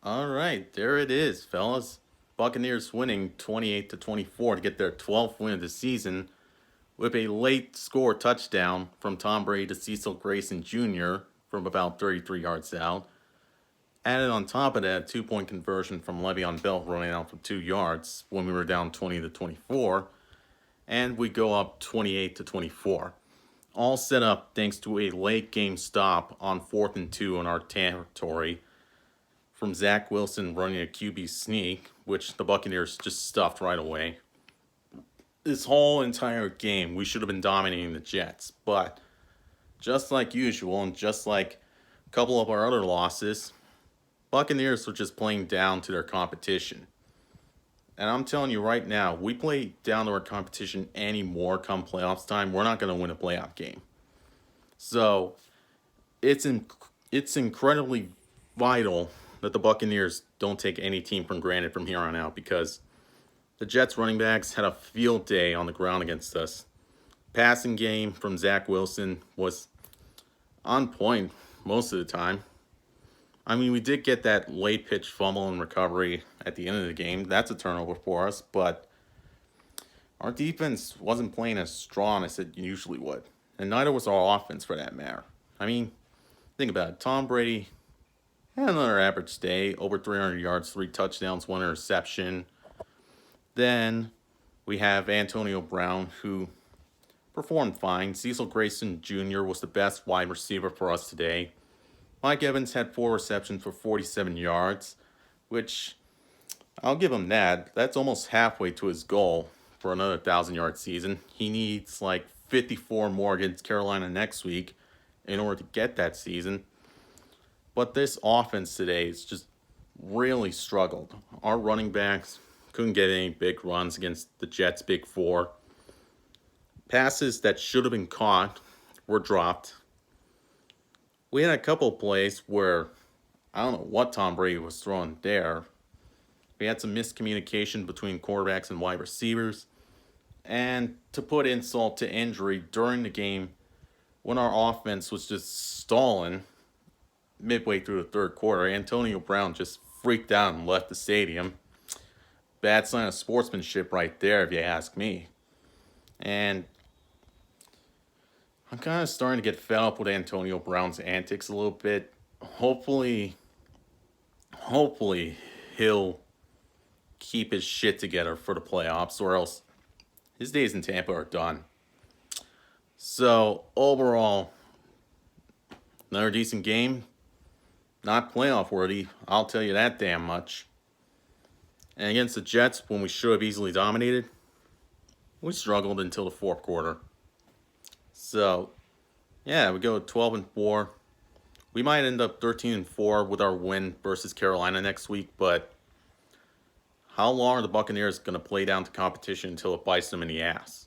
All right, there it is, fellas. Buccaneers winning 28-24 to get their 12th win of the season with a late score touchdown from Tom Brady to Cecil Grayson Jr. from about 33 yards out. Added on top of that, a 2-point conversion from Le'Veon Bell running out for 2 yards when we were down 20-24, and we go up 28-24. All set up thanks to a late game stop on 4th and 2 in our territory from Zach Wilson running a QB sneak, which the Buccaneers just stuffed right away. This whole entire game, we should have been dominating the Jets, but just like usual, and just like a couple of our other losses, Buccaneers were just playing down to their competition. And I'm telling you right now, we play down to our competition anymore come playoffs time, we're not going to win a playoff game. So it's incredibly vital that the Buccaneers don't take any team for granted from here on out, because the Jets running backs had a field day on the ground against us. Passing game from Zach Wilson was on point most of the time. I mean, we did get that late pitch fumble and recovery at the end of the game. That's a turnover for us, but our defense wasn't playing as strong as it usually would. And neither was our offense, for that matter. I mean, think about it. Tom Brady had another average day, over 300 yards, 3 touchdowns, 1 interception. Then we have Antonio Brown, who performed fine. Cecil Grayson Jr. was the best wide receiver for us today. Mike Evans had 4 receptions for 47 yards, which I'll give him that. That's almost halfway to his goal for another 1,000-yard season. He needs like 54 more against Carolina next week in order to get that season. But this offense today has just really struggled. Our running backs couldn't get any big runs against the Jets' big four. Passes that should have been caught were dropped. We had a couple plays where I don't know what Tom Brady was throwing there. We had some miscommunication between quarterbacks and wide receivers. And to put insult to injury during the game, when our offense was just stalling midway through the third quarter, Antonio Brown just freaked out and left the stadium. Bad sign of sportsmanship right there, if you ask me. And I'm kind of starting to get fed up with Antonio Brown's antics a little bit. Hopefully he'll keep his shit together for the playoffs, or else his days in Tampa are done. So overall, another decent game. Not playoff worthy, I'll tell you that damn much. And against the Jets, when we should have easily dominated, we struggled until the fourth quarter. So, yeah, we go 12-4. We might end up 13-4 with our win versus Carolina next week, but how long are the Buccaneers going to play down to competition until it bites them in the ass?